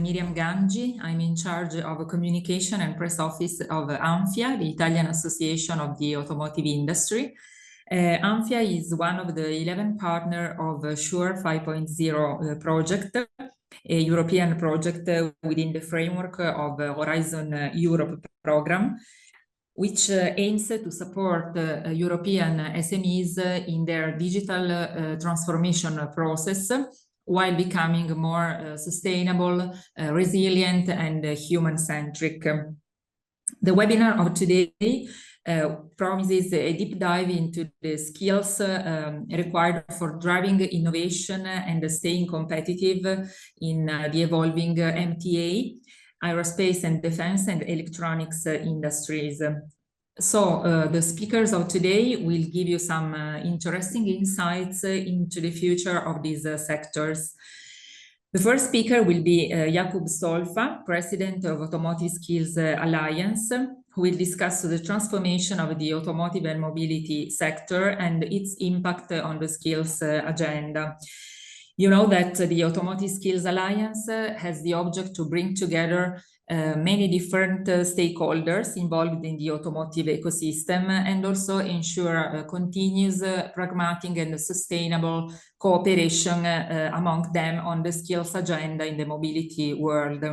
Miriam Gangi. I'm in charge of communication and press office of ANFIA, the Italian Association of the Automotive Industry. ANFIA is one of the 11 partners of SURE5.0 project, a European project within the framework of Horizon Europe program, which aims to support European SMEs in their digital transformation process while becoming more sustainable, resilient, and human-centric. The webinar of today promises a deep dive into the skills required for driving innovation and staying competitive in the evolving MTA, aerospace and defense and electronics industries. So the speakers of today will give you some interesting insights into the future of these sectors. The first speaker will be Jakub Stolfa, President of Automotive Skills Alliance, who will discuss the transformation of the automotive and mobility sector and its impact on the skills agenda. You know that the Automotive Skills Alliance has the object to bring together many different stakeholders involved in the automotive ecosystem and also ensure continuous, pragmatic and sustainable cooperation among them on the skills agenda in the mobility world.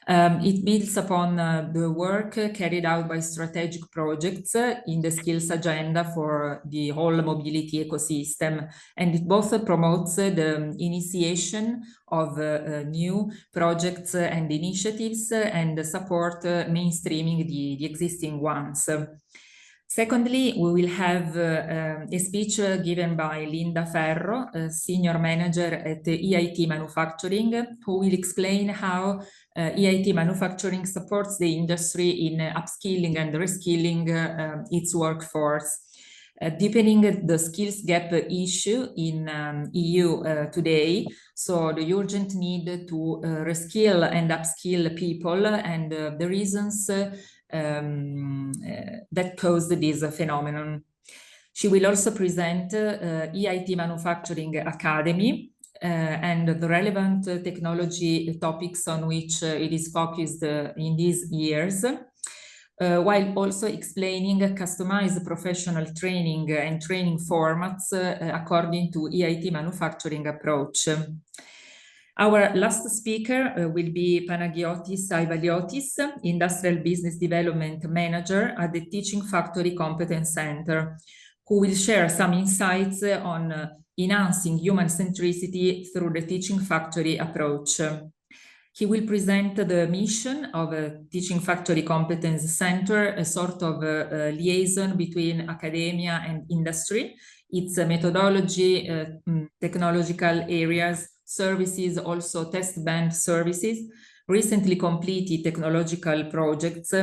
It builds upon the work carried out by strategic projects in the skills agenda for the whole mobility ecosystem, and it both promotes the initiation of new projects and initiatives and support mainstreaming the existing ones. Secondly, we will have a speech given by Linda Ferro, Senior Manager at EIT Manufacturing, who will explain how EIT Manufacturing supports the industry in upskilling and reskilling its workforce. Deepening the skills gap issue in EU today, so the urgent need to reskill and upskill people and the reasons that caused this phenomenon. She will also present EIT Manufacturing Academy and the relevant technology topics on which it is focused in these years, while also explaining customized professional training and training formats according to EIT Manufacturing approach. Our last speaker will be Panagiotis Aivaliotis, Industrial Business Development Manager at the Teaching Factory Competence Center, who will share some insights on enhancing human centricity through the Teaching Factory approach. He will present the mission of a Teaching Factory Competence Center, a sort of liaison between academia and industry, its methodology, technological areas, services, also test bank services, recently completed technological projects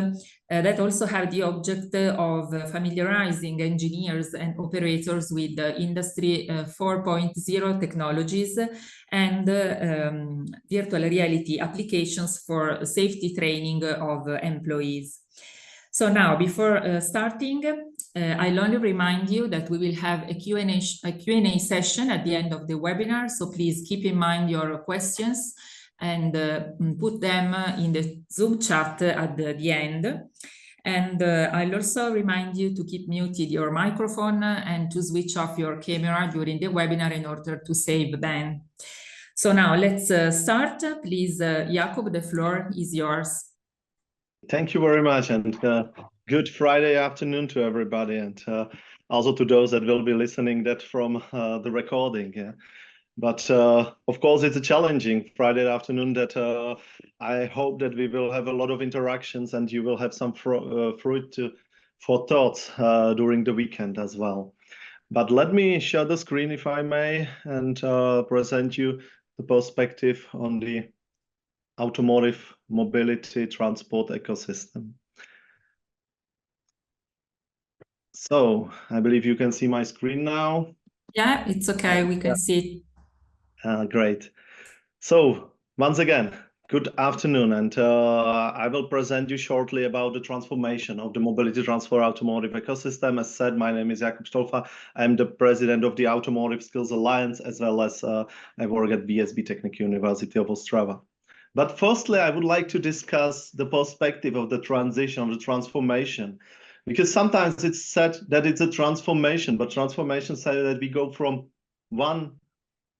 that also have the object of familiarizing engineers and operators with Industry 4.0 technologies and virtual reality applications for safety training of employees. So now, before starting, I'll only remind you that we will have a Q&A session at the end of the webinar, so please keep in mind your questions and put them in the Zoom chat at the end. And I'll also remind you to keep muted your microphone and to switch off your camera during the webinar in order to save them. So now let's start. Please, Jakub, the floor is yours. Thank you very much, and good Friday afternoon to everybody, and also to those that will be listening that from the recording. Yeah. But of course, it's a challenging Friday afternoon that I hope that we will have a lot of interactions and you will have some fruit for thoughts during the weekend as well. But let me share the screen, if I may, and present you the perspective on the automotive mobility transport ecosystem. So I believe you can see my screen now. Yeah, it's okay. We can see it. Great. So once again, good afternoon. And I will present you shortly about the transformation of the mobility transfer automotive ecosystem. As said, my name is Jakub Stolfa. I'm the president of the Automotive Skills Alliance, as well as I work at BSB Technical University of Ostrava. But firstly, I would like to discuss the perspective of the transition, the transformation, because sometimes it's said that it's a transformation, but transformation says that we go from one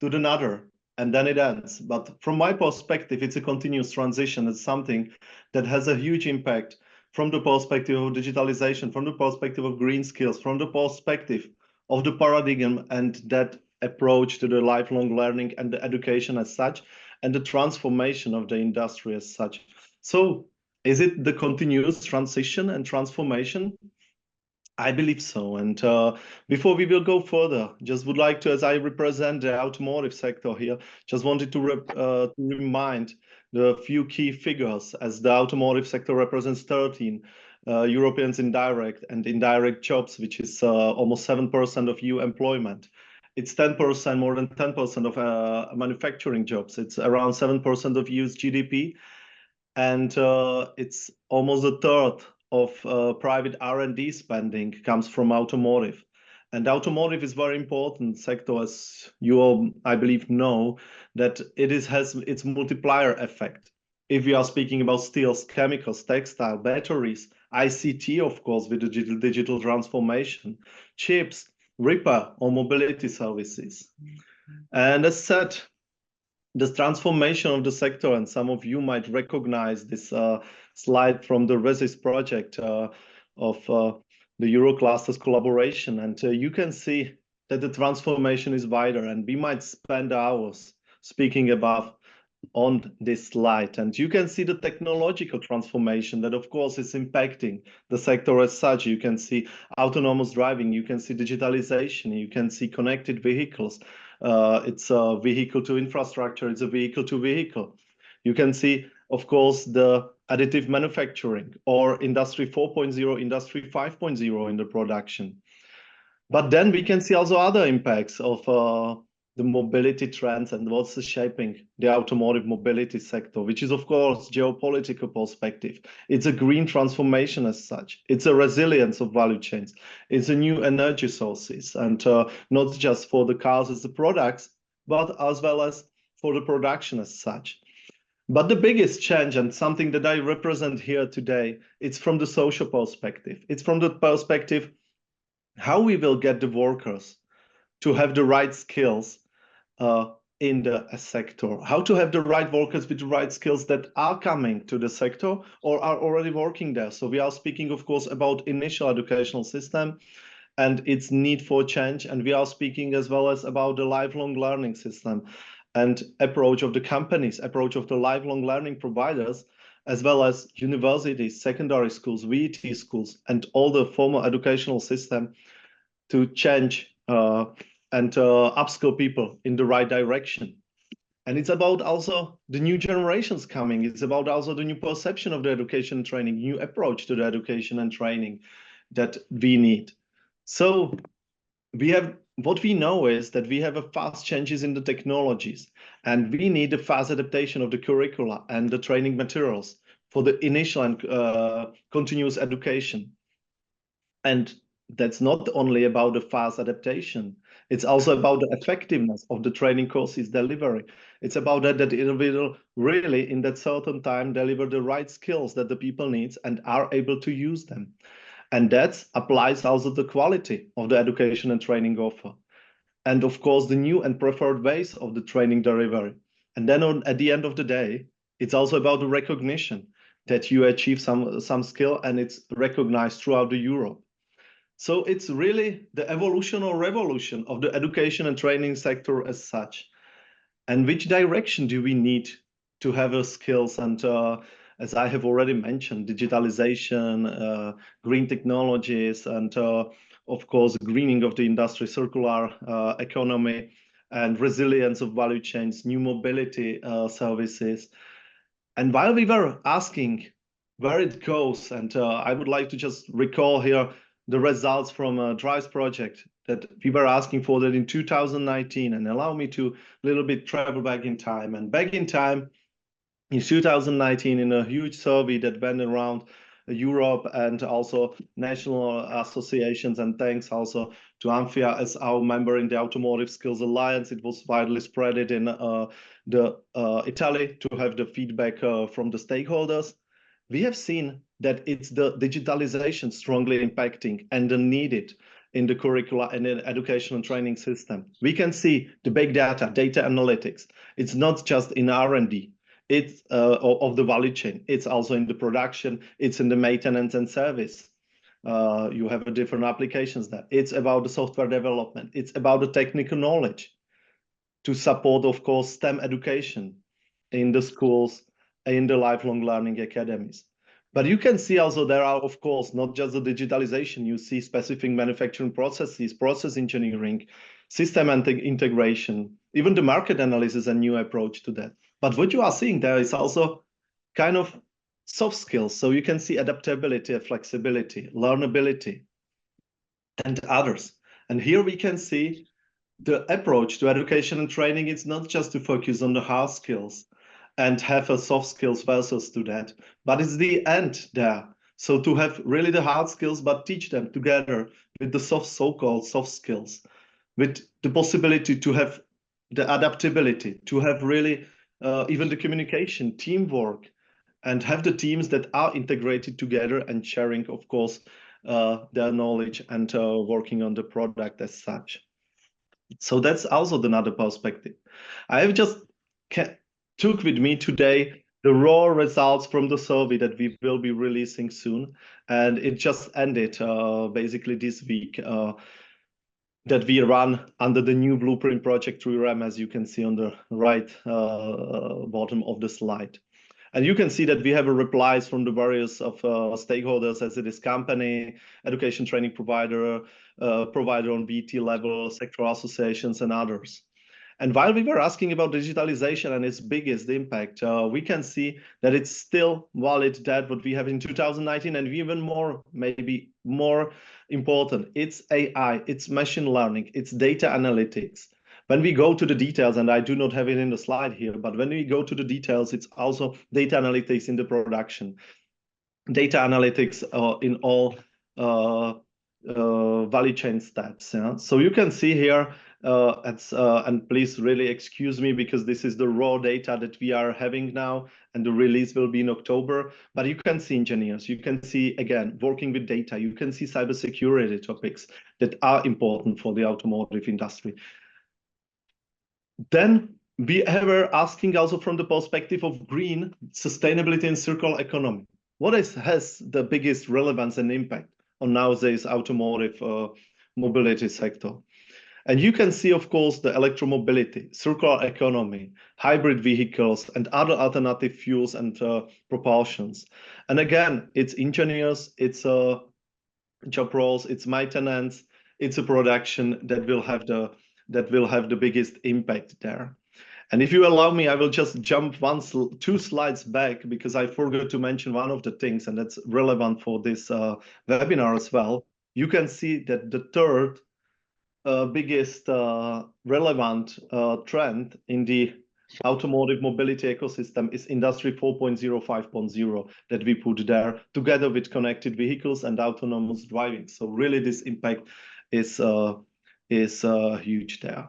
to another and then it ends. But from my perspective, it's a continuous transition. It's something that has a huge impact from the perspective of digitalization, from the perspective of green skills, from the perspective of the paradigm and that approach to the lifelong learning and the education as such, and the transformation of the industry as such. So is it the continuous transition and transformation? I believe so. And before we will go further, just would like to, as I represent the automotive sector here, just wanted to remind the few key figures, as the automotive sector represents 13 Europeans indirect and indirect jobs, which is almost 7% of EU employment. It's 10%, more than 10% of manufacturing jobs. It's around 7% of EU's GDP. And it's almost a third of private R&D spending comes from automotive. And automotive is very important sector, as you all, I believe, know, that has its multiplier effect. If we are speaking about steels, chemicals, textile, batteries, ICT, of course, with the digital transformation, chips, repair or mobility services. And as said, the transformation of the sector, and some of you might recognize this slide from the RESIS project of the Euroclusters collaboration. And you can see that the transformation is wider, and we might spend hours speaking about on this slide. And you can see the technological transformation that, of course, is impacting the sector as such. You can see autonomous driving, you can see digitalization, you can see connected vehicles. It's a vehicle to infrastructure, it's a vehicle to vehicle. You can see, of course, the additive manufacturing or Industry 4.0, Industry 5.0 in the production. But then we can see also other impacts of the mobility trends and what's shaping the automotive mobility sector, which is, of course, geopolitical perspective. It's a green transformation as such. It's a resilience of value chains. It's a new energy sources, and not just for the cars as the products, but as well as for the production as such. But the biggest change, and something that I represent here today, it's from the social perspective. It's from the perspective how we will get the workers to have the right skills in the sector, how to have the right workers with the right skills that are coming to the sector or are already working there. So we are speaking, of course, about initial educational system and its need for change. And we are speaking as well as about the lifelong learning system and approach of the companies, approach of the lifelong learning providers, as well as universities, secondary schools, VET schools, and all the formal educational system to change and upskill people in the right direction. And it's about also the new generations coming. It's about also the new perception of the education and training, new approach to the education and training that we need. So what we know is that we have a fast changes in the technologies, and we need a fast adaptation of the curricula and the training materials for the initial and continuous education. And that's not only about the fast adaptation. It's also about the effectiveness of the training courses delivery. It's about that the individual really in that certain time deliver the right skills that the people needs and are able to use them. And that applies also the quality of the education and training offer. And of course, the new and preferred ways of the training delivery. And then at the end of the day, it's also about the recognition that you achieve some skill and it's recognized throughout the Europe. So it's really the evolution or revolution of the education and training sector as such. And which direction do we need to have our skills? And as I have already mentioned, digitalization, green technologies, and of course, greening of the industry, circular economy, and resilience of value chains, new mobility services. And while we were asking where it goes, and I would like to just recall here the results from a DRIVES project that we were asking for that in 2019, and allow me to a little bit travel back in time. And back in time, in 2019, in a huge survey that went around Europe and also national associations, and thanks also to ANFIA as our member in the Automotive Skills Alliance. It was widely spread in Italy to have the feedback from the stakeholders. We have seen that it's the digitalization strongly impacting and needed in the curricula and in education and training system. We can see the big data analytics. It's not just in R&D, it's of the value chain. It's also in the production, it's in the maintenance and service. You have different applications there. It's about the software development. It's about the technical knowledge to support, of course, STEM education in the schools, in the lifelong learning academies. But you can see also there are, of course, not just the digitalization. You see specific manufacturing processes, process engineering, system integration, even the market analysis, a new approach to that. But what you are seeing there is also kind of soft skills. So you can see adaptability, flexibility, learnability, and others. And here we can see the approach to education and training is not just to focus on the hard skills and have a soft skills versus to that, but it's the end there. So to have really the hard skills, but teach them together with the so-called soft skills, with the possibility to have the adaptability, to have really even the communication, teamwork, and have the teams that are integrated together and sharing, of course, their knowledge and working on the product as such. So that's also another perspective. I have just took with me today the raw results from the survey that we will be releasing soon. And it just ended basically this week that we run under the new blueprint project 3REM, as you can see on the right bottom of the slide. And you can see that we have replies from the various of stakeholders, as it is company, education training provider, provider on BT level, sectoral associations, and others. And while we were asking about digitalization and its biggest impact, we can see that it's still valid that what we have in 2019, and even more, maybe more important, it's AI, it's machine learning, it's data analytics. When we go to the details, and I do not have it in the slide here, but when we go to the details, it's also data analytics in the production, data analytics in all value chain steps. Yeah? So you can see here, and please really excuse me because this is the raw data that we are having now, and the release will be in October. But you can see engineers, you can see, again, working with data, you can see cybersecurity topics that are important for the automotive industry. Then we are asking also from the perspective of green sustainability and circular economy. What has the biggest relevance and impact on nowadays automotive mobility sector? And you can see, of course, the electromobility, circular economy, hybrid vehicles, and other alternative fuels and propulsions. And again, it's engineers, it's job roles, it's maintenance, it's a production that will have the biggest impact there. And if you allow me, I will just jump two slides back because I forgot to mention one of the things, and that's relevant for this webinar as well. You can see that the third biggest relevant trend in the automotive mobility ecosystem is Industry 4.0, 5.0 that we put there together with connected vehicles and autonomous driving. So really this impact is huge there.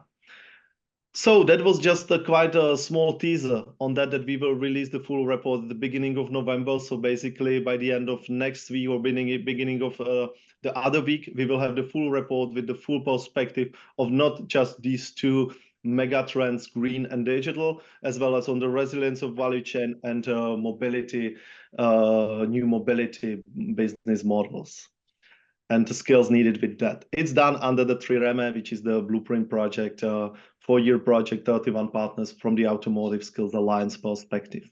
So that was just quite a small teaser on that we will release the full report at the beginning of November. So basically by the end of next week or beginning of the other week, we will have the full report with the full perspective of not just these two mega trends, green and digital, as well as on the resilience of value chain and mobility, new mobility business models, and the skills needed with that. It's done under the 3REM, which is the blueprint project, 4-year project, 31 partners from the Automotive Skills Alliance perspective.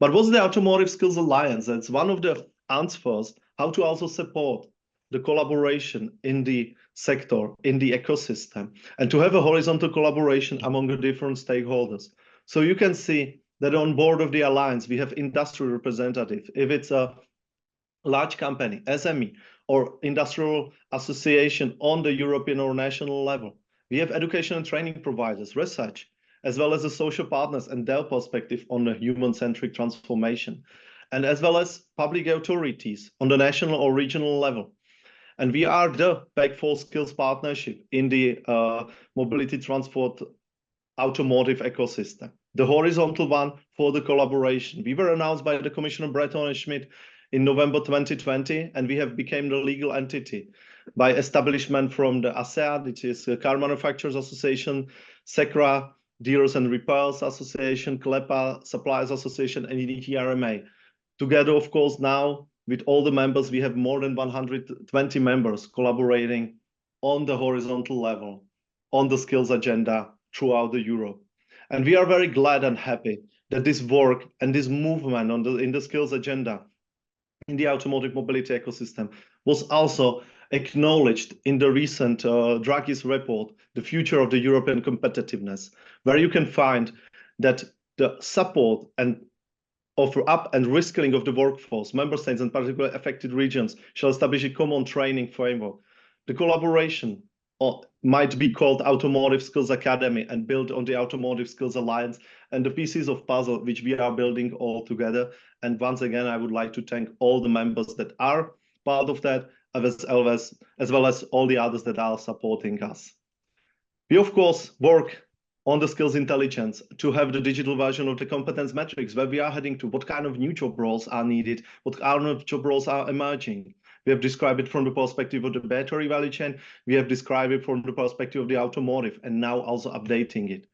But what's the Automotive Skills Alliance? It's one of the answers how to also support the collaboration in the sector, in the ecosystem, and to have a horizontal collaboration among the different stakeholders. So you can see that on board of the Alliance, we have industry representative. If it's a large company, SME, or industrial association on the European or national level, we have education and training providers, research, as well as the social partners and their perspective on the human-centric transformation. and as well as public authorities on the national or regional level. And we are the Back4 Skills partnership in the mobility transport automotive ecosystem, the horizontal one for the collaboration. We were announced by the Commissioner Breton and Schmidt in November 2020, and we have become the legal entity by establishment from the ASEA, which is the Car Manufacturers Association, SECRA, Dealers and Repairs Association, CLEPA, Suppliers Association, and EIT. Together, of course, now with all the members, we have more than 120 members collaborating on the horizontal level, on the skills agenda throughout the Europe. And we are very glad and happy that this work and this movement in the skills agenda in the automotive mobility ecosystem was also acknowledged in the recent Draghi's report, The Future of the European Competitiveness, where you can find that the support and offer up and reskilling of the workforce, member states and particularly affected regions shall establish a common training framework. The collaboration might be called Automotive Skills Academy and built on the Automotive Skills Alliance and the pieces of puzzle which we are building all together. And once again, I would like to thank all the members that are part of that, as well as all the others that are supporting us. We, of course, work on the skills intelligence to have the digital version of the competence metrics, where we are heading to what kind of new job roles are needed, what kind of job roles are emerging. We have described it from the perspective of the battery value chain. We have described it from the perspective of the automotive, and now also updating it.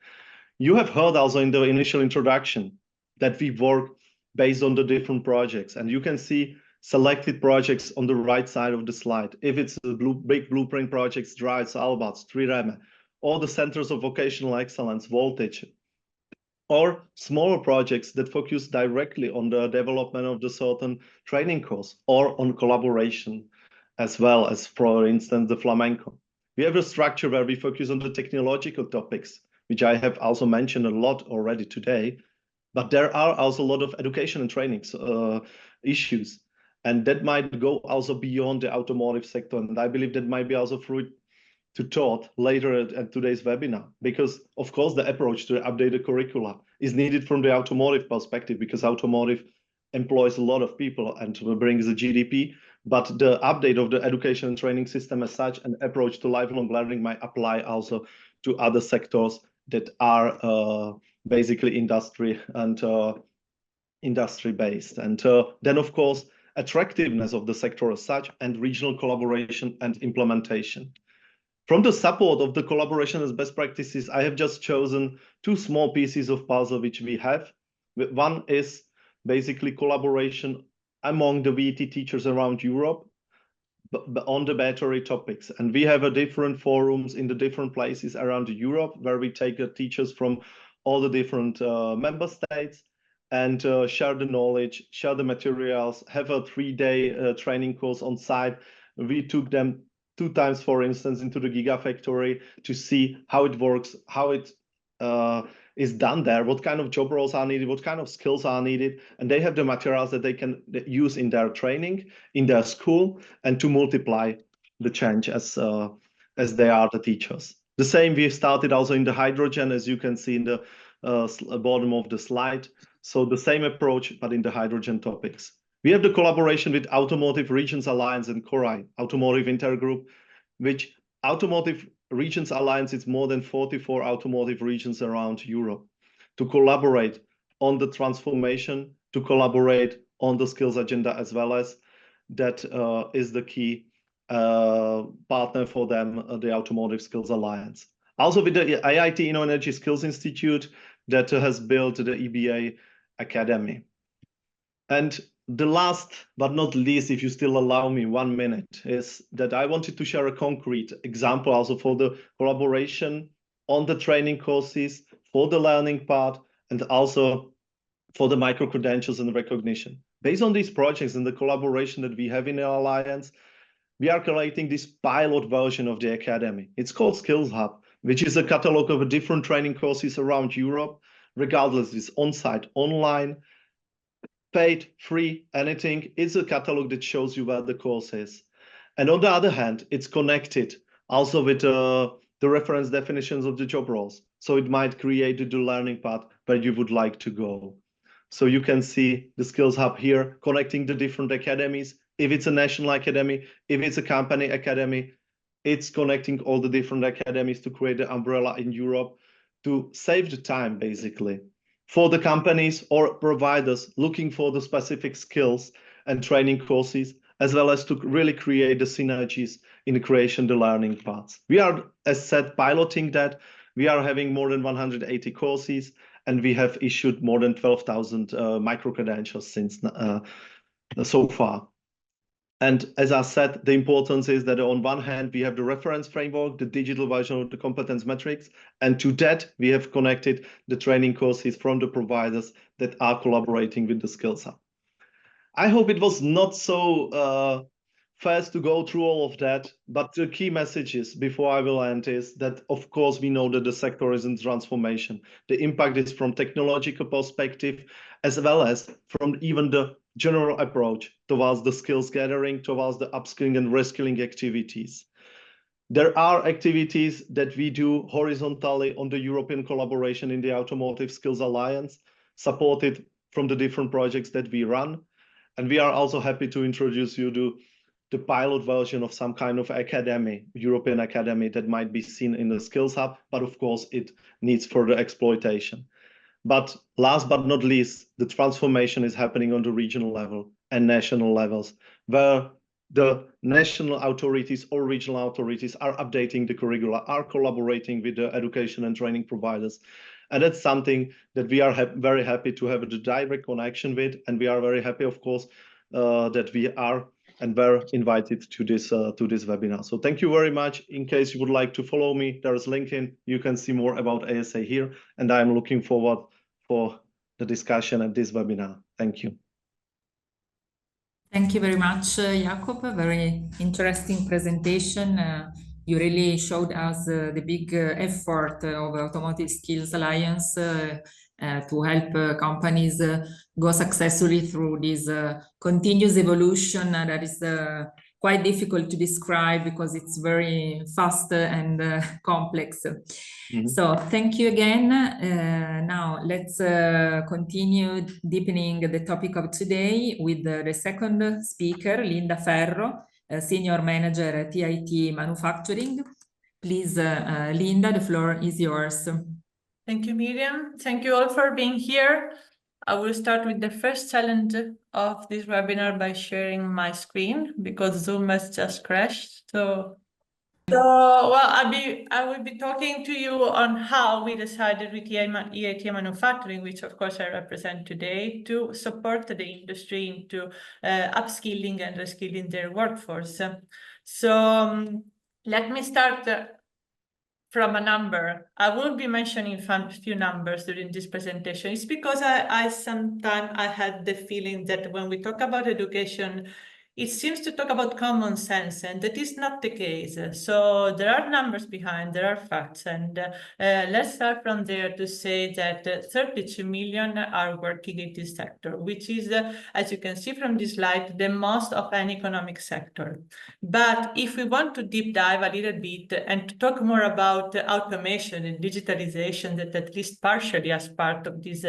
You have heard also in the initial introduction that we work based on the different projects, and you can see selected projects on the right side of the slide. If it's the big blueprint projects, Drives, Albats, Trireme, or the centers of vocational excellence, Voltage, or smaller projects that focus directly on the development of the certain training course or on collaboration, as well as, for instance, the flamenco. We have a structure where we focus on the technological topics, which I have also mentioned a lot already today, but there are also a lot of education and training issues, and that might go also beyond the automotive sector, and I believe that might be also fruit to taught later at today's webinar, because of course the approach to update the curricula is needed from the automotive perspective, because automotive employs a lot of people and brings the GDP, but the update of the education and training system as such, an approach to lifelong learning might apply also to other sectors that are basically industry and industry based. And then of course, attractiveness of the sector as such, and regional collaboration and implementation. From the support of the collaboration as best practices, I have just chosen two small pieces of puzzle which we have. One is basically collaboration among the VET teachers around Europe on the battery topics. And we have a different forums in the different places around Europe where we take the teachers from all the different member states and share the knowledge, share the materials, have a 3-day training course on site. We took them 2 times, for instance, into the Gigafactory to see how it works, how it is done there, what kind of job roles are needed, what kind of skills are needed, and they have the materials that they can use in their training, in their school, and to multiply the change as they are the teachers. The same we started also in the hydrogen, as you can see in the bottom of the slide. So the same approach, but in the hydrogen topics. We have the collaboration with Automotive Regions Alliance and CORAI, Automotive Intergroup, which Automotive Regions Alliance is more than 44 automotive regions around Europe to collaborate on the transformation, to collaborate on the skills agenda, as well as that is the key partner for them, the Automotive Skills Alliance. Also with the EIT Energy Skills Institute that has built the EBA Academy. And the last but not least, if you still allow me 1 minute, is that I wanted to share a concrete example also for the collaboration on the training courses, for the learning part, and also for the micro-credentials and recognition. Based on these projects and the collaboration that we have in our alliance, we are creating this pilot version of the academy. It's called Skills Hub, which is a catalog of different training courses around Europe, regardless it's on-site, online, paid, free, anything. It's a catalog that shows you where the course is. And on the other hand, it's connected also with the reference definitions of the job roles. So it might create the learning path where you would like to go. So you can see the Skills Hub here, connecting the different academies. If it's a national academy, if it's a company academy, it's connecting all the different academies to create the umbrella in Europe to save the time, basically, for the companies or providers looking for the specific skills and training courses, as well as to really create the synergies in the creation, the learning paths. We are, as said, piloting that. We are having more than 180 courses, and we have issued more than 12,000 micro-credentials since so far. And as I said, the importance is that on one hand, we have the reference framework, the digital version of the competence metrics, and to that, we have connected the training courses from the providers that are collaborating with the Skills Hub. I hope it was not so fast to go through all of that, but the key messages before I will end is that, of course, we know that the sector is in transformation. The impact is from technological perspective, as well as from even the general approach towards the skills gathering, towards the upskilling and reskilling activities. There are activities that we do horizontally on the European collaboration in the Automotive Skills Alliance, supported from the different projects that we run. And we are also happy to introduce you to the pilot version of some kind of academy, European academy, that might be seen in the Skills Hub, but of course it needs further exploitation. But last but not least, the transformation is happening on the regional level and national levels, where the national authorities or regional authorities are updating the curricula, are collaborating with the education and training providers. And that's something that we are very happy to have a direct connection with. And we are very happy, of course, that we are and were invited to this webinar. So thank you very much. In case you would like to follow me, there is LinkedIn. You can see more about ASA here. And I'm looking forward for the discussion at this webinar. Thank you. Thank you very much, Jakub. A very interesting presentation. You really showed us the big effort of Automotive Skills Alliance to help companies go successfully through this continuous evolution that is quite difficult to describe because it's very fast and complex. Mm-hmm. So thank you again. Now let's continue deepening the topic of today with the second speaker, Linda Ferro, Senior Manager at EIT Manufacturing. Please, Linda, the floor is yours. Thank you, Miriam. Thank you all for being here. I will start with the first challenge of this webinar by sharing my screen because Zoom has just crashed. So well, I will be talking to you on how we decided with EIT Manufacturing, which of course I represent today, to support the industry into upskilling and reskilling their workforce. So let me start from a number. I will be mentioning a few numbers during this presentation. It's because sometimes I had the feeling that when we talk about education, it seems to talk about common sense, and that is not the case. So there are numbers behind, there are facts, and let's start from there to say that 32 million are working in this sector, which is, as you can see from this slide, the most of any economic sector. But if we want to deep dive a little bit and to talk more about automation and digitalization, that at least partially as part of this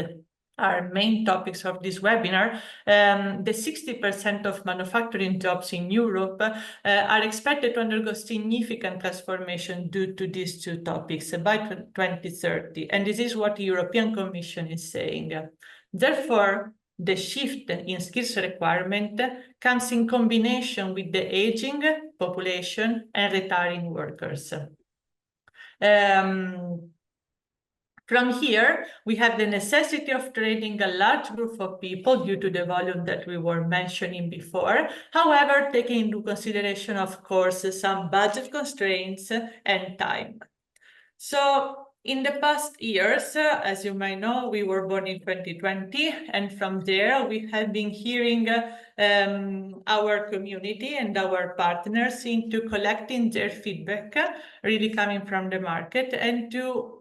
our main topics of this webinar, the 60% of manufacturing jobs in Europe are expected to undergo significant transformation due to these two topics by 2030. And this is what the European Commission is saying. Therefore, the shift in skills requirement comes in combination with the aging population and retiring workers. From here, we have the necessity of training a large group of people due to the volume that we were mentioning before. However, taking into consideration, of course, some budget constraints and time. So in the past years, as you might know, we were born in 2020, and from there we have been hearing our community and our partners into collecting their feedback, really coming from the market, and to,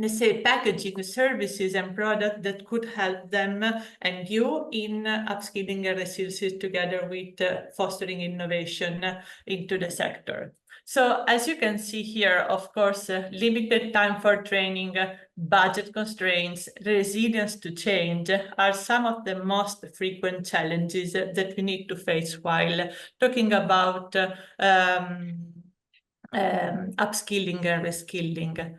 let's say, packaging services and products that could help them and you in upskilling and resources together with fostering innovation into the sector. So as you can see here, of course, limited time for training, budget constraints, resilience to change are some of the most frequent challenges that we need to face while talking about upskilling and reskilling,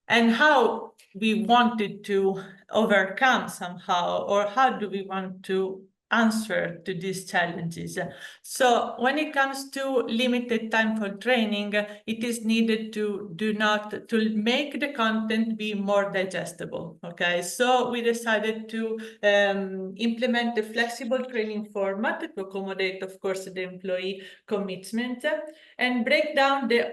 and how we wanted to overcome somehow, or how do we want to answer to these challenges. So when it comes to limited time for training, it is needed to make the content be more digestible. Okay, so we decided to implement a flexible training format to accommodate, of course, the employee commitment, and break down the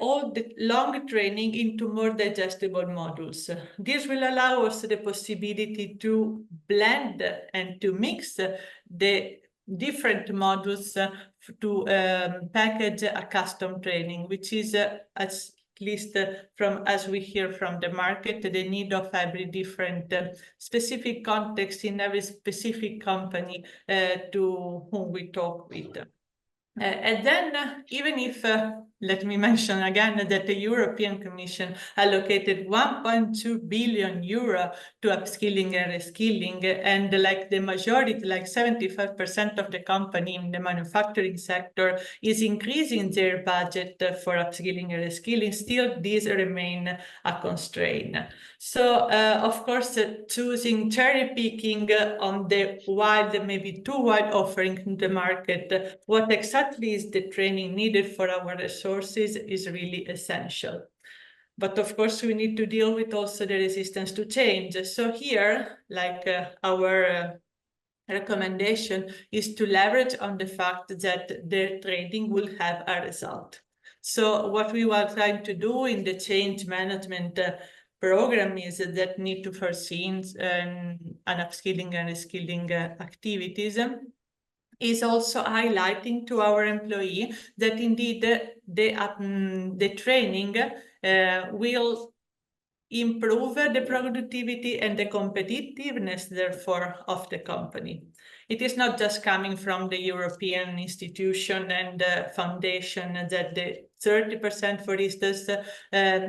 long training into more digestible modules. This will allow us the possibility to blend and to mix the different modules to package a custom training, which is at least from as we hear from the market, the need of every different specific context in every specific company to whom we talk with. And then even if, let me mention again that the European Commission allocated 1.2 billion euro to upskilling and reskilling, and like the majority, like 75% of the company in the manufacturing sector is increasing their budget for upskilling and reskilling, still these remain a constraint. So of course, choosing cherry picking on the wide, maybe too wide offering in the market, what exactly is the training needed for our resources is really essential. But of course, we need to deal with also the resistance to change. So here, like our recommendation is to leverage on the fact that the training will have a result. So what we were trying to do in the change management program is that need to foresee an upskilling and reskilling activities is also highlighting to our employee that indeed the training will improve the productivity and the competitiveness, therefore, of the company. It is not just coming from the European institution and foundation that the 30%, for instance,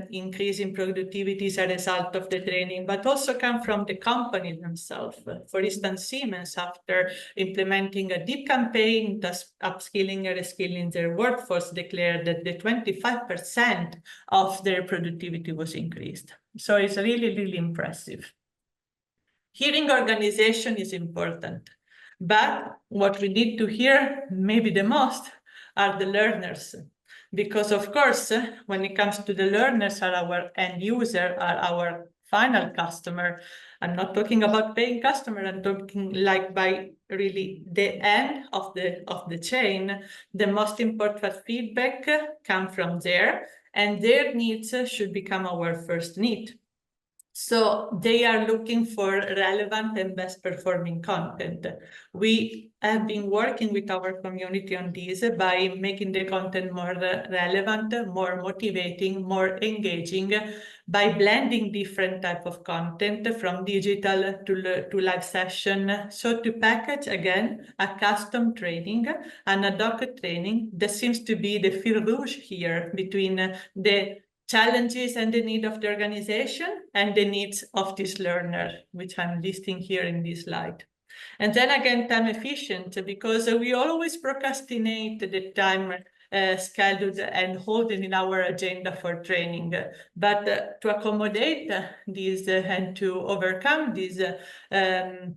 increase in productivity is a result of the training, but also come from the company themselves. For instance, Siemens, after implementing a deep campaign, thus upskilling and reskilling their workforce, declared that the 25% of their productivity was increased. So it's really, really impressive. Hearing organization is important, but what we need to hear maybe the most are the learners. Because of course, when it comes to the learners, are our end user, are our final customer. I'm not talking about paying customer, I'm talking like by really the end of the chain. The most important feedback come from there, and their needs should become our first need. So they are looking for relevant and best performing content. We have been working with our community on this by making the content more relevant, more motivating, more engaging, by blending different type of content from digital to live session. So to package again a custom training and ad hoc training that seems to be the fil rouge here between the challenges and the need of the organization and the needs of this learner, which I'm listing here in this slide. And then again, time efficient, because we always procrastinate the time scheduled and holding in our agenda for training. But to accommodate this and to overcome this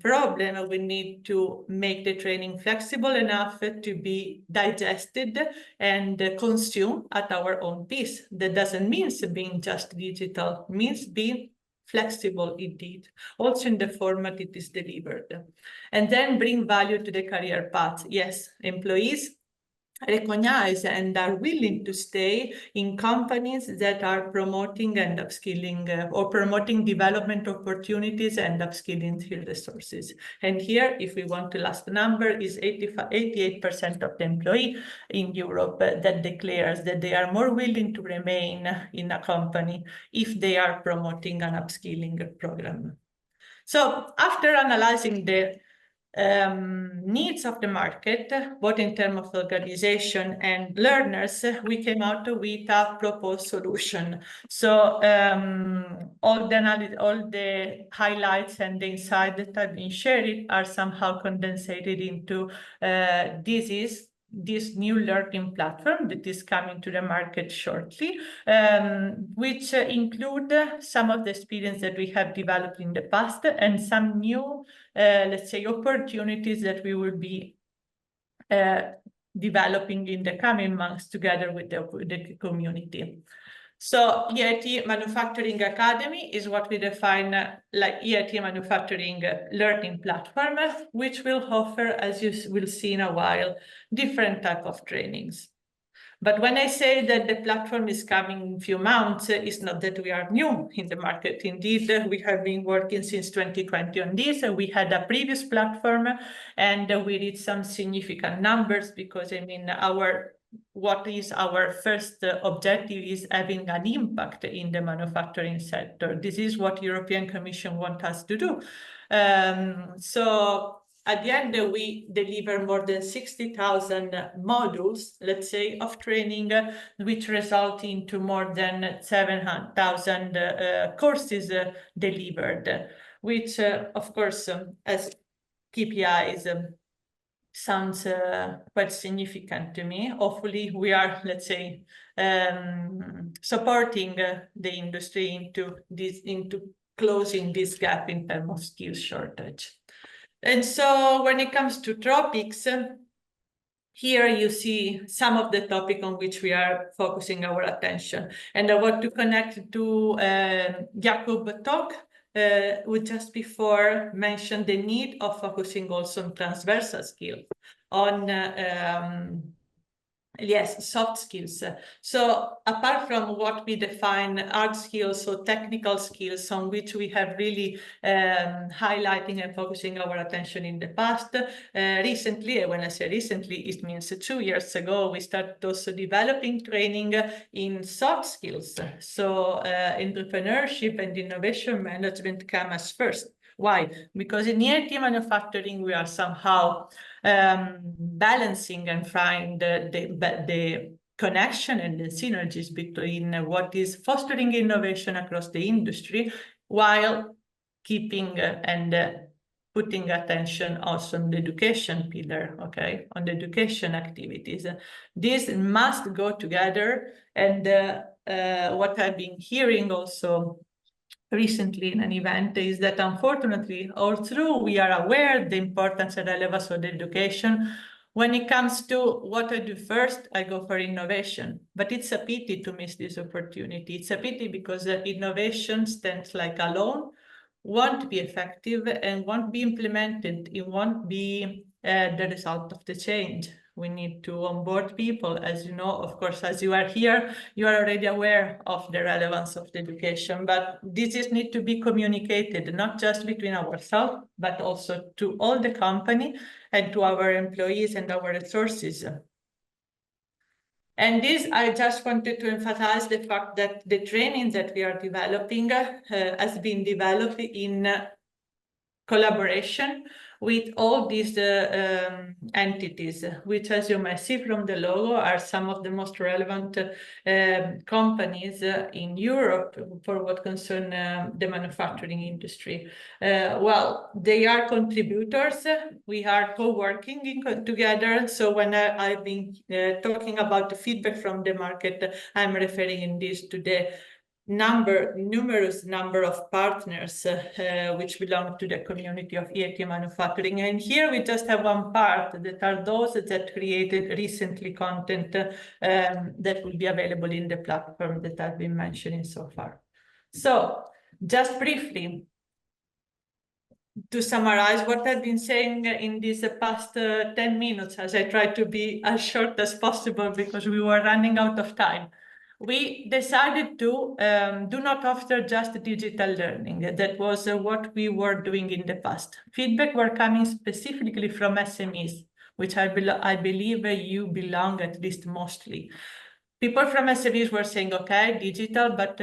problem, we need to make the training flexible enough to be digested and consumed at our own pace. That doesn't mean being just digital, it means being flexible indeed, also in the format it is delivered. And then bring value to the career path. Yes, employees recognize and are willing to stay in companies that are promoting and upskilling or promoting development opportunities and upskilling field resources. And here, if we want the last number, is 88% of the employee in Europe that declares that they are more willing to remain in a company if they are promoting an upskilling program. So after analyzing the needs of the market, both in terms of organization and learners, we came out with a proposed solution. So all the highlights and the insights that have been shared are somehow condensed into this new learning platform that is coming to the market shortly, which include some of the experience that we have developed in the past and some new, let's say, opportunities that we will be developing in the coming months together with the community. So EIT Manufacturing Academy is what we define like EIT Manufacturing Learning Platform, which will offer, as you will see in a while, different type of trainings. But when I say that the platform is coming in a few months, it's not that we are new in the market. Indeed, we have been working since 2020 on this. We had a previous platform and we reached some significant numbers because, I mean, what is our first objective is having an impact in the manufacturing sector. This is what European Commission wants us to do. So at the end, we deliver more than 60,000 modules, let's say, of training, which result into more than 7,000 courses delivered, which, of course, as KPIs, sounds quite significant to me. Hopefully we are, let's say, supporting the industry into closing this gap in terms of skills shortage. And so when it comes to topics, here you see some of the topics on which we are focusing our attention. And I want to connect to Jakub talk, who just before mentioned the need of focusing also on transversal skills, on yes, soft skills. So apart from what we define hard skills, so technical skills on which we have really highlighting and focusing our attention in the past, recently, when I say recently, it means 2 years ago, we started also developing training in soft skills. So entrepreneurship and innovation management come as first. Why? Because in EIT manufacturing, we are somehow balancing and finding the connection and the synergies between what is fostering innovation across the industry while keeping and putting attention also on the education pillar, okay, on the education activities. This must go together. And what I've been hearing also recently in an event is that unfortunately, although we are aware the importance and relevance of the education, when it comes to what I do first, I go for innovation. But it's a pity to miss this opportunity. It's a pity because innovation stands like alone, won't be effective and won't be implemented. It won't be the result of the change. We need to onboard people, as you know, of course, as you are here, you are already aware of the relevance of the education, but this is need to be communicated, not just between ourselves, but also to all the company and to our employees and our resources. And this, I just wanted to emphasize the fact that the training that we are developing has been developed in collaboration with all these entities, which, as you may see from the logo, are some of the most relevant companies in Europe for what concerns the manufacturing industry. Well, they are contributors. We are co-working together. So when I've been talking about the feedback from the market, I'm referring in this to the numerous number of partners which belong to the community of EIT manufacturing. And here we just have one part that are those that created recently content that will be available in the platform that I've been mentioning so far. So just briefly, to summarize what I've been saying in these past 10 minutes, as I try to be as short as possible because we were running out of time. We decided to do not offer just digital learning. That was what we were doing in the past. Feedback were coming specifically from SMEs, which I believe you belong at least mostly. People from SMEs were saying, okay, digital, but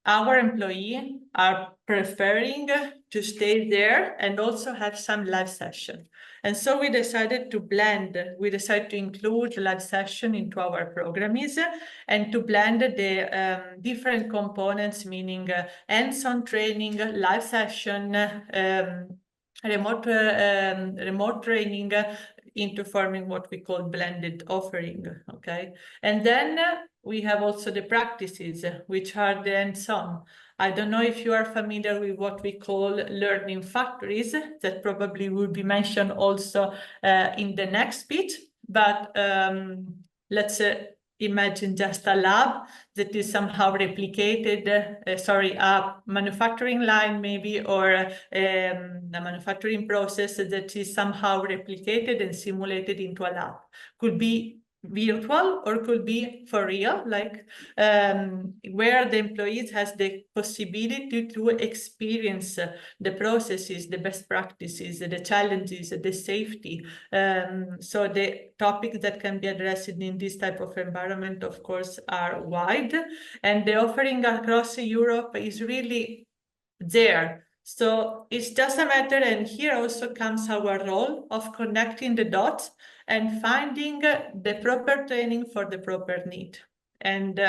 our employees are preferring to stay there and also have some live session. And so we decided to blend, we decided to include live session into our programs and to blend the different components, meaning hands-on training, live session, remote training into forming what we call blended offering, okay? And then we have also the practices, which are the hands-on. I don't know if you are familiar with what we call learning factories, that probably will be mentioned also in the next speech, but let's imagine just a lab that is somehow replicated, a manufacturing line maybe, or a manufacturing process that is somehow replicated and simulated into a lab. Could be virtual or could be for real, like where the employees has the possibility to experience the processes, the best practices, the challenges, the safety. So the topics that can be addressed in this type of environment, of course, are wide, and the offering across Europe is really there. So it's just a matter, and here also comes our role of connecting the dots and finding the proper training for the proper need. And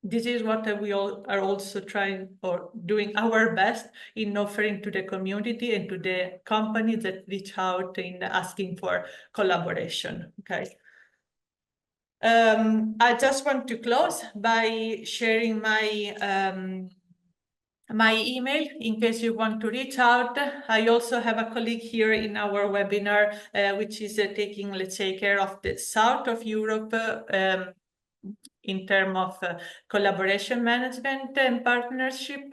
this is what we all are also trying or doing our best in offering to the community and to the companies that reach out in asking for collaboration, okay? I just want to close by sharing my email in case you want to reach out. I also have a colleague here in our webinar, which is taking, let's say, care of the south of Europe in terms of collaboration management and partnership.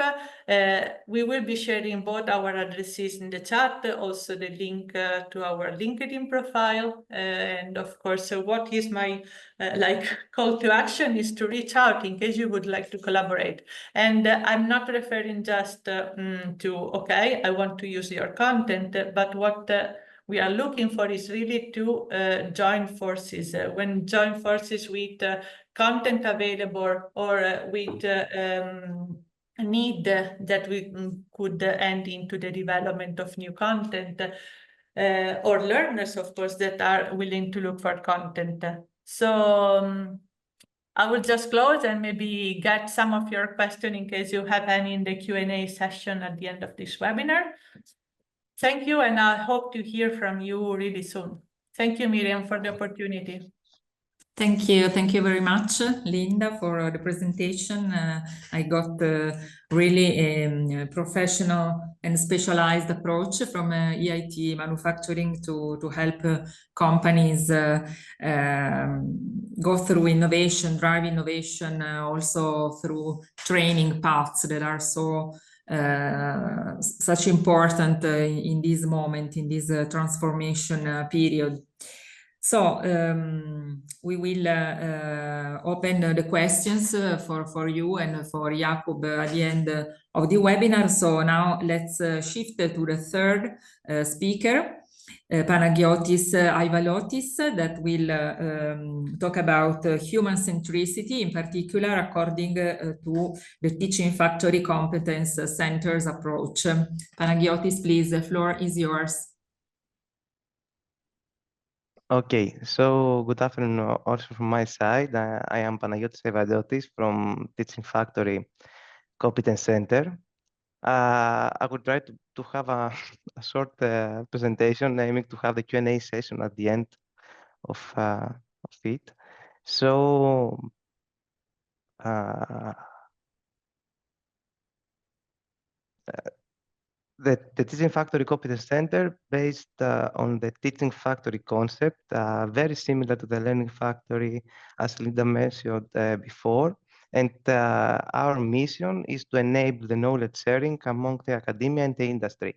We will be sharing both our addresses in the chat, also the link to our LinkedIn profile. And of course, what is my call to action is to reach out in case you would like to collaborate. And I'm not referring just to, okay, I want to use your content, but what we are looking for is really to join forces. When join forces with content available or with a need that we could end into the development of new content, or learners, of course, that are willing to look for content. So I will just close and maybe get some of your questions in case you have any in the Q&A session at the end of this webinar. Thank you, and I hope to hear from you really soon. Thank you, Miriam, for the opportunity. Thank you very much, Linda, for the presentation. I got really a professional and specialized approach from EIT Manufacturing to help companies go through innovation, drive innovation, also through training paths that are so such important in this moment, in this transformation period. So we will open the questions for you and for Jakub at the end of the webinar. So now let's shift to the third speaker, Panagiotis Aivaliotis, that will talk about human centricity, in particular according to the Teaching Factory Competence Center's approach. Panagiotis, please, the floor is yours. Okay, so good afternoon also from my side. I am Panagiotis Aivaliotis from Teaching Factory Competence Center. I would try to have a short presentation, aiming to have the Q&A session at the end of it. So the Teaching Factory Competence Center, based on the Teaching Factory concept, very similar to the Learning Factory, as Linda mentioned before. And our mission is to enable the knowledge sharing among the academia and the industry.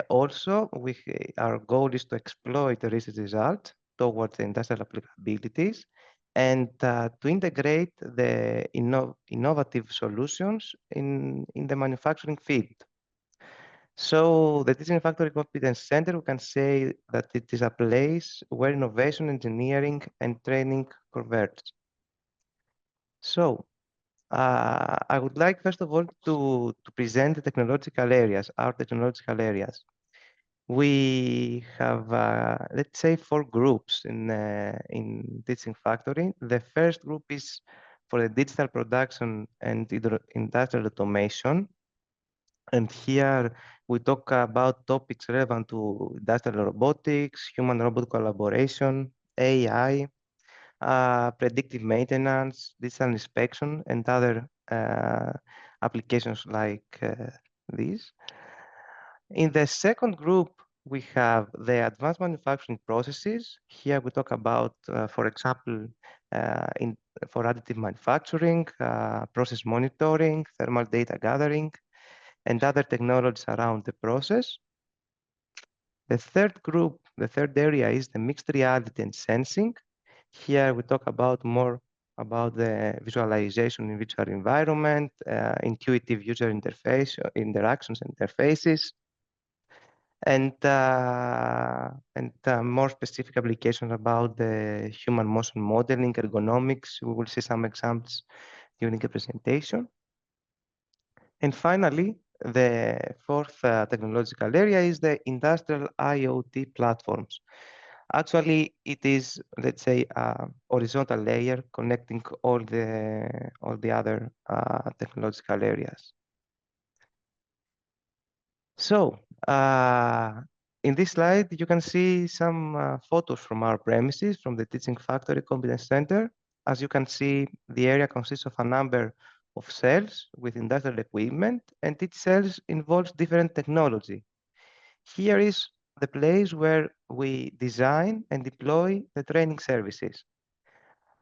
Also, our goal is to exploit the research results towards the industrial applicabilities and to integrate the innovative solutions in the manufacturing field. So the Teaching Factory Competence Center, we can say that it is a place where innovation, engineering, and training converge. So I would like, first of all, to present the technological areas, our technological areas. We have, let's say, 4 groups in Teaching Factory. The first group is for the digital production and industrial automation. And here we talk about topics relevant to industrial robotics, human-robot collaboration, AI, predictive maintenance, digital inspection, and other applications like these. In the second group, we have the advanced manufacturing processes. Here we talk about, for example, for additive manufacturing, process monitoring, thermal data gathering, and other technologies around the process. The third group, the third area is the mixed reality and sensing. Here we talk about more about the visualization in virtual environment, intuitive user interface, interactions, interfaces, and more specific applications about the human motion modeling, ergonomics. We will see some examples during the presentation. And finally, the fourth technological area is the industrial IoT platforms. Actually, it is, let's say, a horizontal layer connecting all the other technological areas. So, in this slide, you can see some photos from our premises, from the Teaching Factory Competence Center. As you can see, the area consists of a number of cells with industrial equipment, and each cell involves different technology. Here is the place where we design and deploy the training services.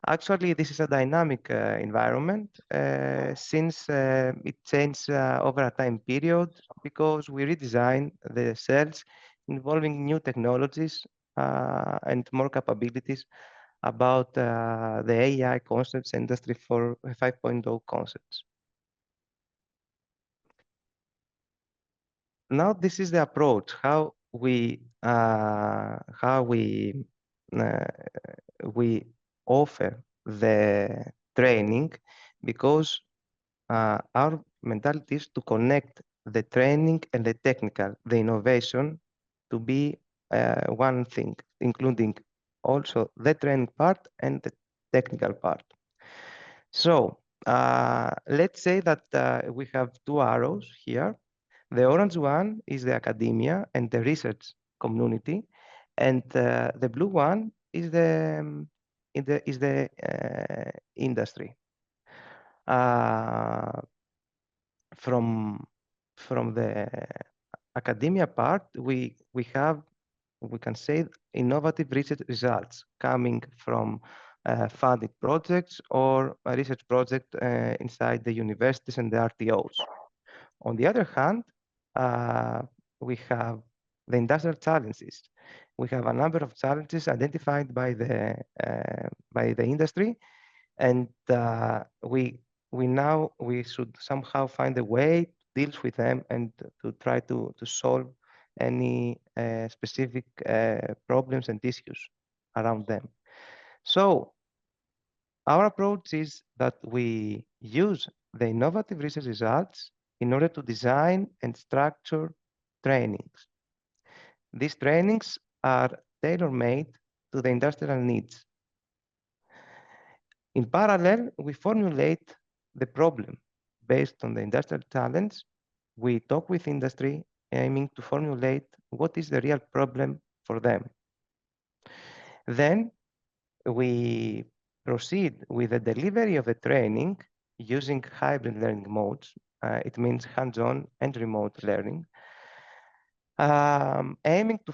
Actually, this is a dynamic environment since it changes over a time period because we redesign the cells involving new technologies and more capabilities about the AI concepts, Industry 5.0 concepts. Now, this is the approach, how we offer the training, because our mentality is to connect the training and the technical, the innovation, to be one thing, including also the training part and the technical part. So let's say that we have 2 arrows here. The orange one is the academia and the research community, and the blue one is the industry. From the academia part, we can say innovative research results coming from funded projects or a research project inside the universities and the RTOs. On the other hand, we have the industrial challenges. We have a number of challenges identified by the industry, and we should somehow find a way to deal with them and to try to solve any specific problems and issues around them. So our approach is that we use the innovative research results in order to design and structure trainings. These trainings are tailor-made to the industrial needs. In parallel, we formulate the problem based on the industrial challenge. We talk with industry, aiming to formulate what is the real problem for them. Then we proceed with the delivery of the training using hybrid learning modes. It means hands-on and remote learning, aiming to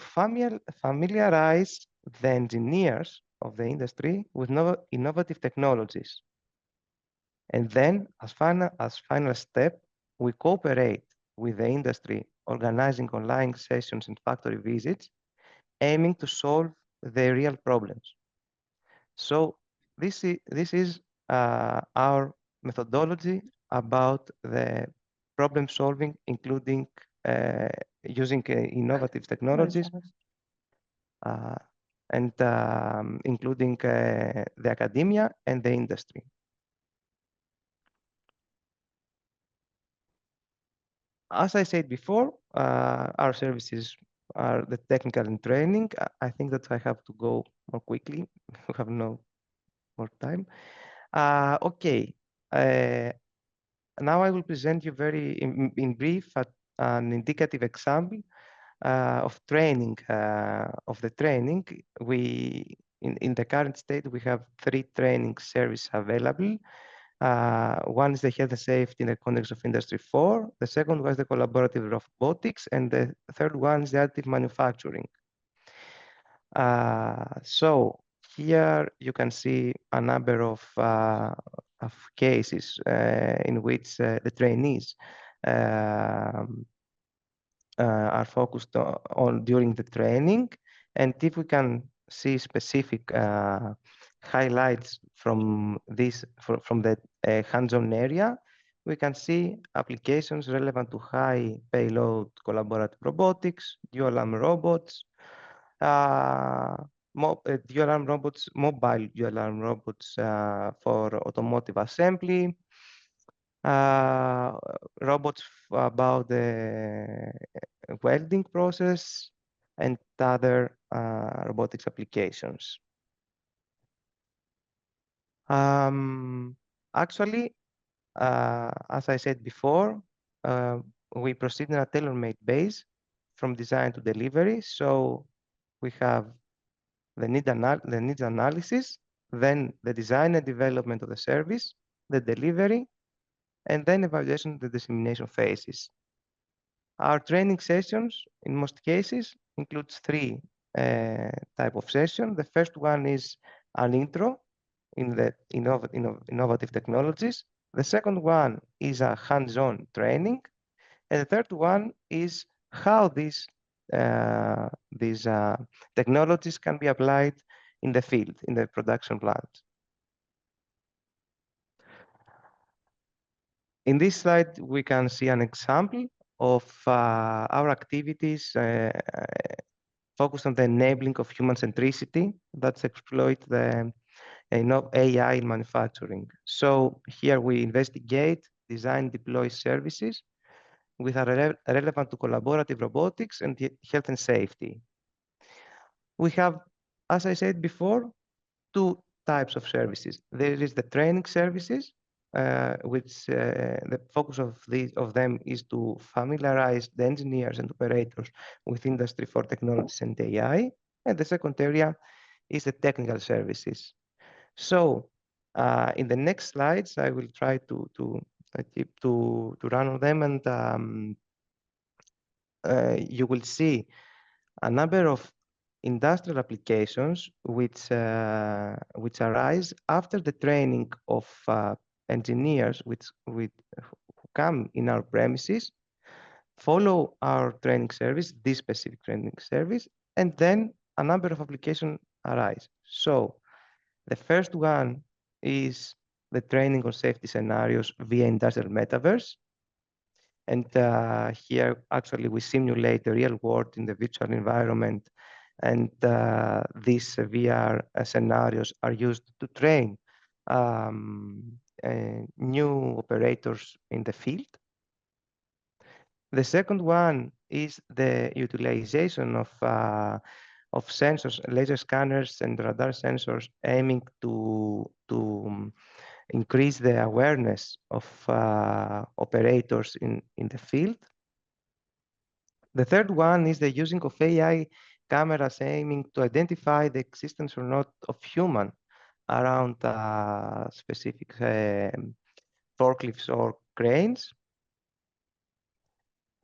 familiarize the engineers of the industry with innovative technologies. And then, as final step, we cooperate with the industry, organizing online sessions and factory visits, aiming to solve the real problems. So this is our methodology about the problem solving, including using innovative technologies and including the academia and the industry. As I said before, our services are the technical and training. I think that I have to go more quickly. We have no more time. Okay. Now I will present you very in brief an indicative example of training, of the training. In the current state, we have 3 training services available. One is the health and safety in the context of Industry 4. The second was the collaborative robotics, and the third one is the additive manufacturing. So here you can see a number of cases in which the trainees are focused on during the training, and if we can see specific highlights from this from the hands-on area, we can see applications relevant to high payload collaborative robotics, dual-arm robots, mobile dual-arm robots for automotive assembly, robots about the welding process, and other robotics applications. Actually, as I said before, we proceed in a tailor-made base from design to delivery. So we have the needs analysis, then the design and development of the service, the delivery, and then evaluation of the dissemination phases. Our training sessions, in most cases, includes 3 type of session. The first one is an intro in the innovative technologies. The second one is a hands-on training. And the third one is how these technologies can be applied in the field, in the production plant. In this slide, we can see an example of our activities focused on the enabling of human centricity that exploit the AI in manufacturing. So here we investigate, design, deploy services with are relevant to collaborative robotics and health and safety. We have, as I said before, 2 types of services. There is the training services, which the focus of them is to familiarize the engineers and operators with Industry 4 technologies and AI. And the second area is the technical services. So in the next slides, I will try to run on them, and you will see a number of industrial applications which arise after the training of engineers who come in our premises, follow our training service, this specific training service, and then a number of applications arise. So the first one is the training on safety scenarios via industrial metaverse. And here, actually, we simulate the real world in the virtual environment. And these VR scenarios are used to train new operators in the field. The second one is the utilization of sensors, laser scanners, and radar sensors aiming to increase the awareness of operators in the field. The third one is the using of AI cameras aiming to identify the existence or not of human around specific forklifts or cranes.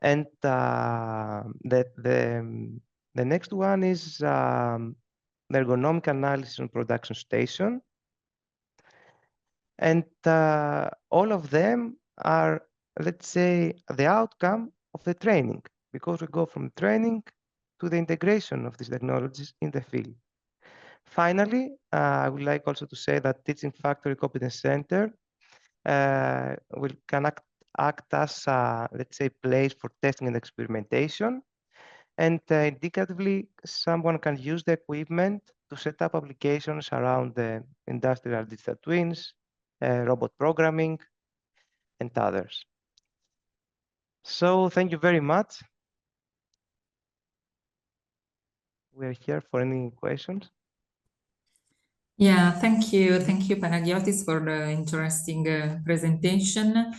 And the next one is the ergonomic analysis on production station. And all of them are, let's say, the outcome of the training, because we go from training to the integration of these technologies in the field. Finally, I would like also to say that Teaching Factory Competence Center can act as, let's say, place for testing and experimentation. And indicatively, someone can use the equipment to set up applications around the industrial digital twins, robot programming, and others. So thank you very much. We're here for any questions. Yeah, thank you, Panagiotis, for the interesting presentation.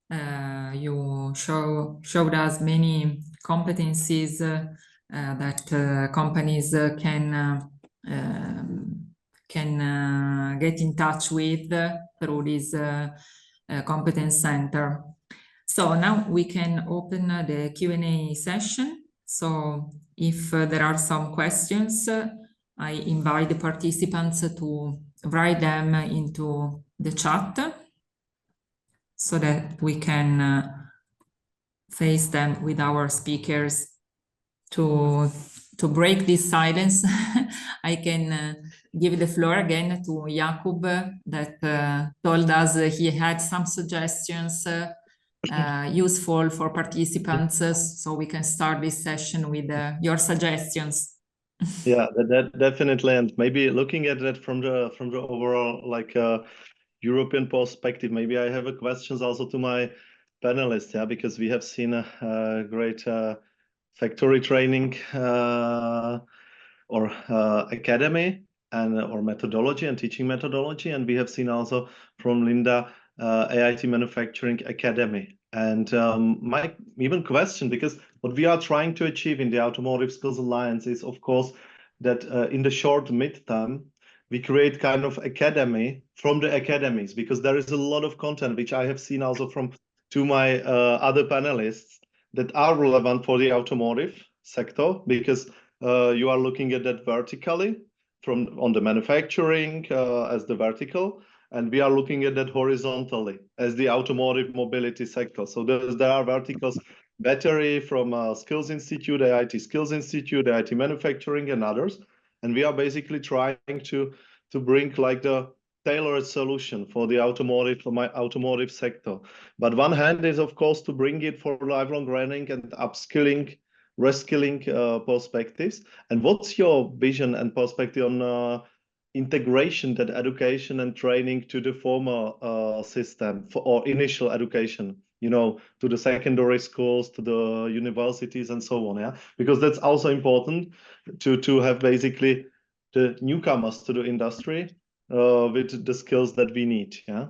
You showed us many competencies that companies can get in touch with through this competence center. So now we can open the Q&A session. So if there are some questions, I invite the participants to write them into the chat so that we can face them with our speakers. To break this silence, I can give the floor again to Jakub that told us he had some suggestions useful for participants, so we can start this session with your suggestions. Yeah, that definitely, and maybe looking at that from the overall like European perspective, maybe I have a questions also to my panelists, yeah, because we have seen a great factory training or academy and or methodology and teaching methodology, and we have seen also from Linda AIT Manufacturing Academy. And my even question, because what we are trying to achieve in the Automotive Skills Alliance is, of course, that in the short midterm, we create kind of academy from the academies, because there is a lot of content which I have seen also from to my other panelists that are relevant for the automotive sector, because you are looking at that vertically from on the manufacturing as the vertical, and we are looking at that horizontally as the automotive mobility sector. So there are verticals, battery from Skills Institute, AIT Skills Institute, AIT Manufacturing, and others. And we are basically trying to bring like the tailored solution for the automotive sector. But one hand is, of course, to bring it for lifelong learning and upskilling, reskilling perspectives. And what's your vision and perspective on integration that education and training to the former system or initial education, you know, to the secondary schools, to the universities and so on, yeah? Because that's also important to have basically the newcomers to the industry with the skills that we need, yeah?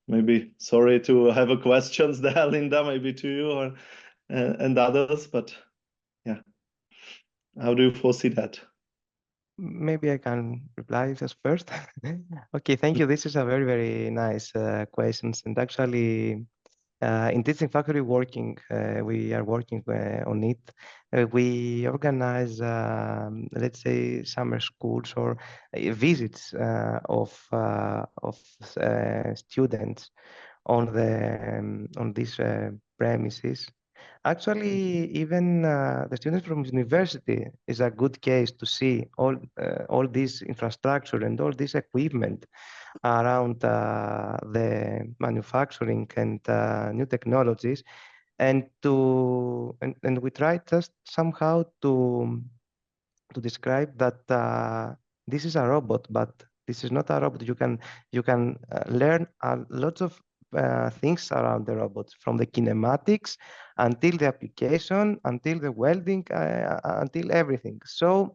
Maybe, sorry to have a questions there, Linda, maybe to you or and others, but yeah. How do you foresee that? Maybe I can reply just first. Okay, thank you. This is a very, very nice questions. And actually, in Teaching Factory we are working on it. We organize, let's say, summer schools or visits of students on these premises. Actually, even the students from university is a good case to see all this infrastructure and all this equipment around the manufacturing and new technologies, and we try just somehow to describe that this is a robot, but this is not a robot. You can learn lots of things around the robots, from the kinematics until the application, until the welding, until everything. So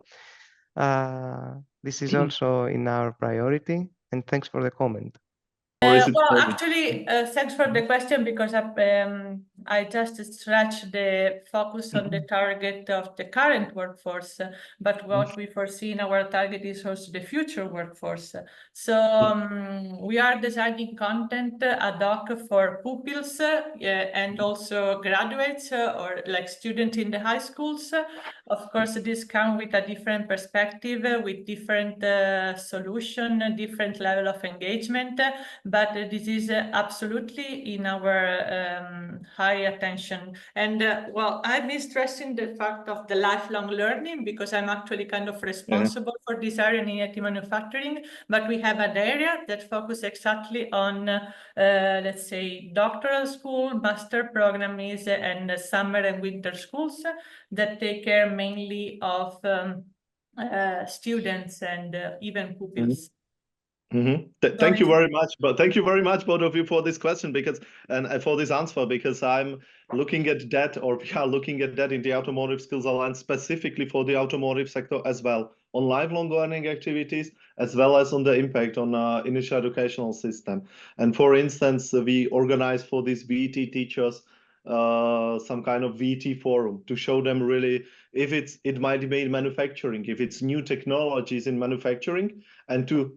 this is also in our priority, and thanks for the comment. Well, actually, thanks for the question, because I just scratched the focus on the target of the current workforce, but what we foresee in our target is also the future workforce. So we are designing content ad hoc for pupils and also graduates or like students in the high schools. Of course, this comes with a different perspective, with different solution, different level of engagement. But this is absolutely in our high attention. And well, I've been stressing the fact of the lifelong learning, because I'm actually kind of responsible for this area in EIT Manufacturing. But we have an area that focuses exactly on, let's say, doctoral school, master programs, and summer and winter schools that take care mainly of students and even pupils. Thank you very much, thank you very much, both of you, for this question and for this answer, because I'm looking at that, or we are looking at that in the Automotive Skills Alliance specifically for the automotive sector as well, on lifelong learning activities, as well as on the impact on initial educational system. And for instance, we organize for these VT teachers some kind of VT forum to show them really if it might be in manufacturing, if it's new technologies in manufacturing, and to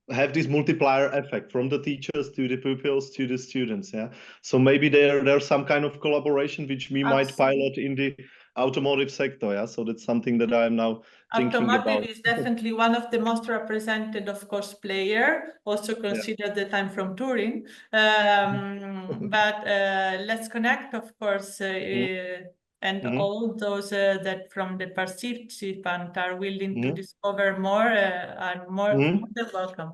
have this multiplier effect from the teachers to the pupils to the students. Yeah, so maybe there's some kind of collaboration which we might pilot in the automotive sector. Yeah, so that's something that I'm now thinking about. Automotive is definitely one of the most represented, of course, player. Also consider the time from touring. But let's connect, of course, and all those that from the participant are willing to discover more are more than welcome.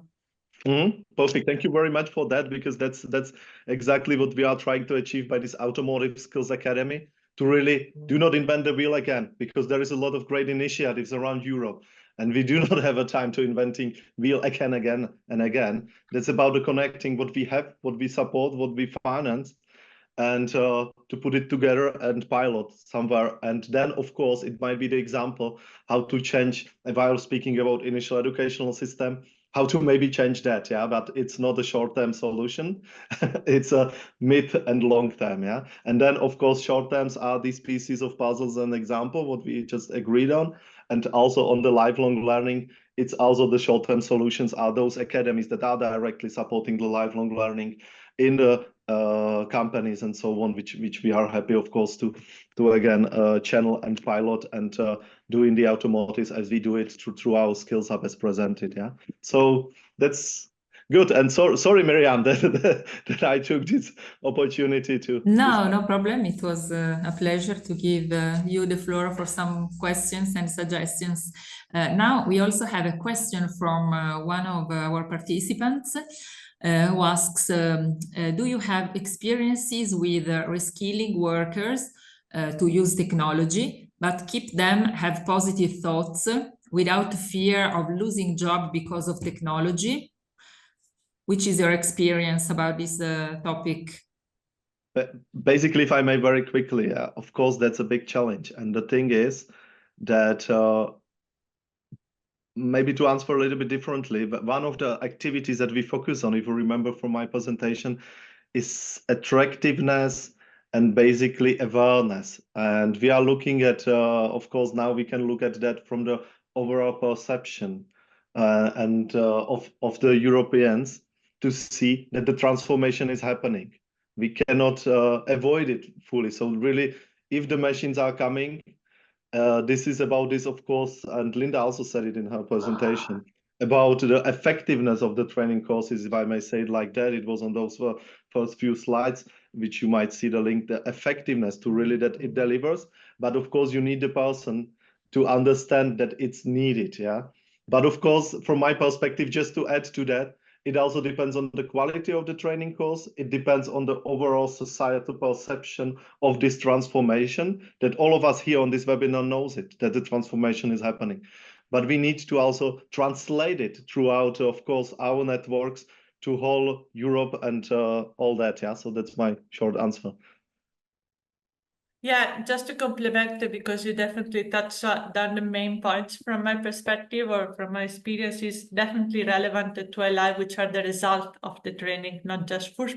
Perfect. Thank you very much for that, because that's exactly what we are trying to achieve by this Automotive Skills Academy, to really do not invent the wheel again, because there is a lot of great initiatives around Europe, and we do not have a time to inventing wheel again and again. That's about the connecting what we have, what we support, what we finance, and to put it together and pilot somewhere. And then, of course, it might be the example how to change, if I was speaking about initial educational system, how to maybe change that, yeah, but it's not a short-term solution. It's a mid and long-term, yeah. And then, of course, short-terms are these pieces of puzzles and example, what we just agreed on. And also on the lifelong learning, it's also the short-term solutions are those academies that are directly supporting the lifelong learning in the companies and so on, which we are happy, of course, to again channel and pilot and do in the automotives as we do it through our skills hub as presented. Yeah, so that's good. And sorry, Miriam, that I took this opportunity to. No problem. It was a pleasure to give you the floor for some questions and suggestions. Now we also have a question from one of our participants. Who asks, do you have experiences with reskilling workers to use technology, but keep them have positive thoughts without fear of losing job because of technology? Which is your experience about this topic? Basically, if I may very quickly, of course, that's a big challenge. And the thing is that maybe to answer a little bit differently, but one of the activities that we focus on, if you remember from my presentation, is attractiveness and basically awareness. And we are looking at, of course, now we can look at that from the overall perception and of the Europeans to see that the transformation is happening. We cannot avoid it fully. So really, if the machines are coming, this is about this, of course, and Linda also said it in her presentation, about the effectiveness of the training courses, if I may say it like that. It was on those first few slides, which you might see the link, the effectiveness to really that it delivers. But of course, you need the person to understand that it's needed, yeah. But of course, from my perspective, just to add to that, it also depends on the quality of the training course. It depends on the overall societal perception of this transformation, that all of us here on this webinar knows it, that the transformation is happening. But we need to also translate it throughout, of course, our networks to whole Europe and all that. Yeah, so that's my short answer. Yeah, just to complement it, because you definitely touched on the main points from my perspective or from my experience, is definitely relevant to highlight which are the result of the training, not just push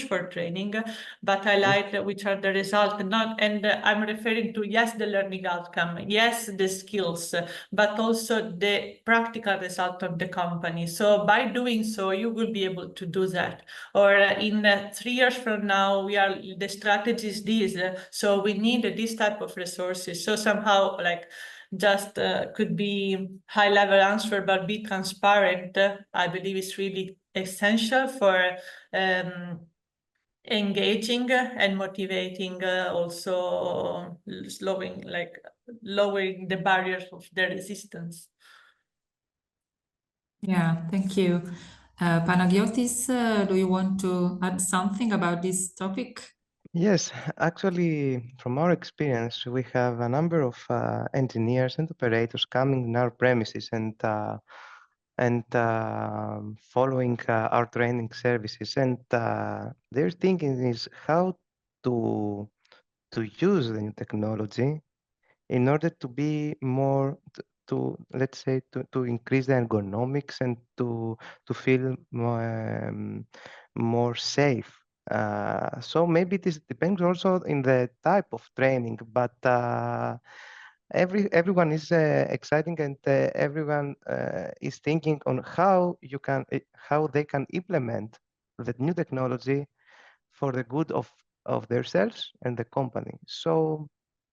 for training, but highlight which are the result. And I'm referring to, yes, the learning outcome, yes, the skills, but also the practical result of the company. So by doing so, you will be able to do that. Or in 3 years from now, the strategy is this. So we need this type of resources. So somehow, like, just could be high level answer, but be transparent. I believe is really essential for engaging and motivating, also lowering the barriers of the resistance. Yeah, thank you. Panagiotis, do you want to add something about this topic? Yes, actually, from our experience, we have a number of engineers and operators coming in our premises and and following our training services. And their thinking is how to use the new technology in order to be more let's say to increase the ergonomics and to feel more safe. So maybe this depends also in the type of training, but everyone is exciting, and everyone is thinking on how they can implement the new technology for the good of themselves and the company. So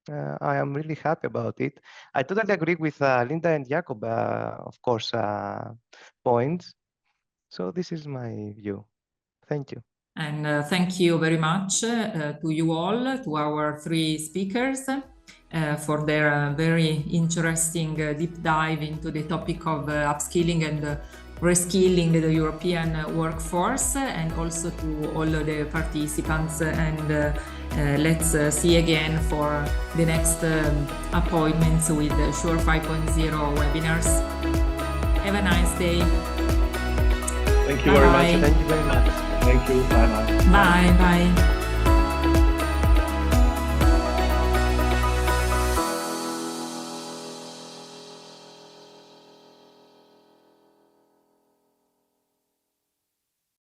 I am really happy about it. I totally agree with Linda and Jakub, of course, points. So this is my view. Thank you. And thank you very much to you all, to our three speakers, for their very interesting deep dive into the topic of upskilling and reskilling the European workforce, and also to all of the participants. And let's see again for the next appointments with SURE5.0 webinars. Have a nice day. Thank you very much. Thank you very much. Thank you. Bye-bye. Bye. Bye.